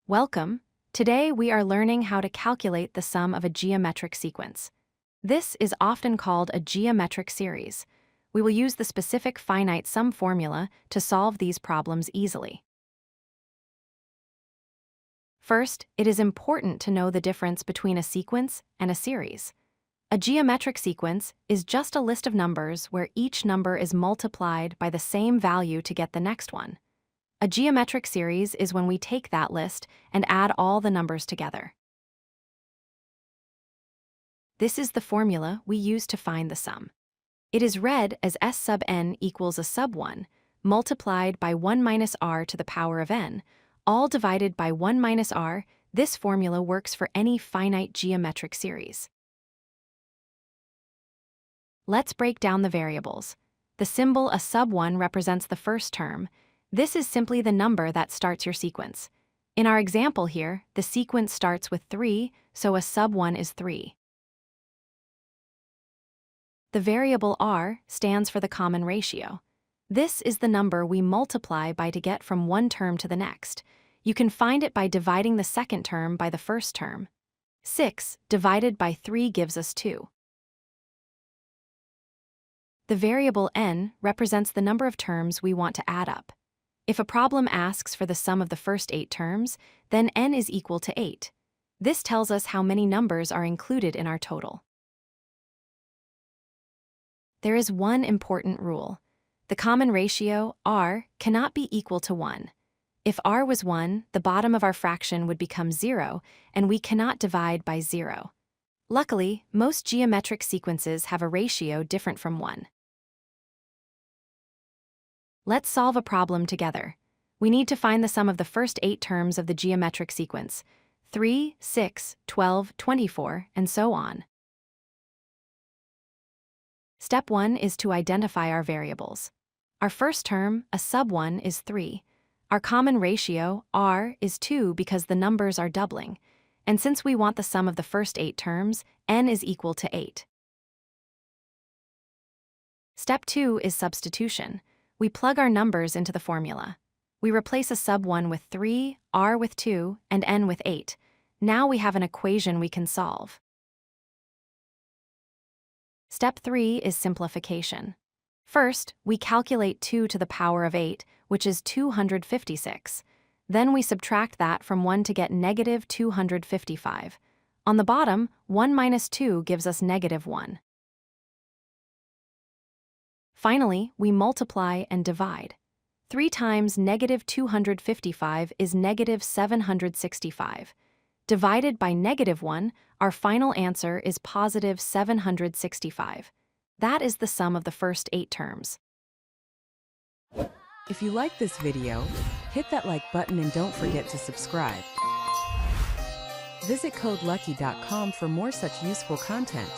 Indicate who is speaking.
Speaker 1: Welcome. Today we are learning how to calculate the sum of a geometric sequence. This is often called a geometric series. We will use the specific finite sum formula to solve these problems easily. First, it is important to know the difference between a sequence and a series. A geometric sequence is just a list of numbers where each number is multiplied by the same value to get the next one. A geometric series is when we take that list and add all the numbers together. This is the formula we use to find the sum. It is read as S sub n equals a sub 1 multiplied by 1 minus r to the power of n, all divided by 1 minus r. This formula works for any finite geometric series. Let's break down the variables. The symbol a sub 1 represents the first term. This is simply the number that starts your sequence. In our example here, the sequence starts with 3, so a sub 1 is 3. The variable r stands for the common ratio. This is the number we multiply by to get from one term to the next. You can find it by dividing the second term by the first term. 6 divided by 3 gives us 2. The variable n represents the number of terms we want to add up. If a problem asks for the sum of the first 8 terms, then n is equal to 8. This tells us how many numbers are included in our total. There is one important rule. The common ratio, r, cannot be equal to 1. If r was 1, the bottom of our fraction would become 0, and we cannot divide by 0. Luckily, most geometric sequences have a ratio different from 1. Let's solve a problem together. We need to find the sum of the first 8 terms of the geometric sequence: 3, 6, 12, 24, and so on. Step 1 is to identify our variables. Our first term, a sub 1, is 3. Our common ratio, r, is 2 because the numbers are doubling. And since we want the sum of the first 8 terms, n is equal to 8. Step 2 is substitution. We plug our numbers into the formula. We replace a sub 1 with 3, r with 2, and n with 8. Now we have an equation we can solve. Step 3 is simplification. First, we calculate 2 to the power of 8, which is 256. Then we subtract that from 1 to get negative 255. On the bottom, 1 minus 2 gives us negative 1. Finally, we multiply and divide. 3 times negative 255 is negative 765. Divided by negative 1, our final answer is positive 765. That is the sum of the first 8 terms.
Speaker 2: If you like this video, hit that like button and don't forget to subscribe. Visit codelucky.com for more such useful content.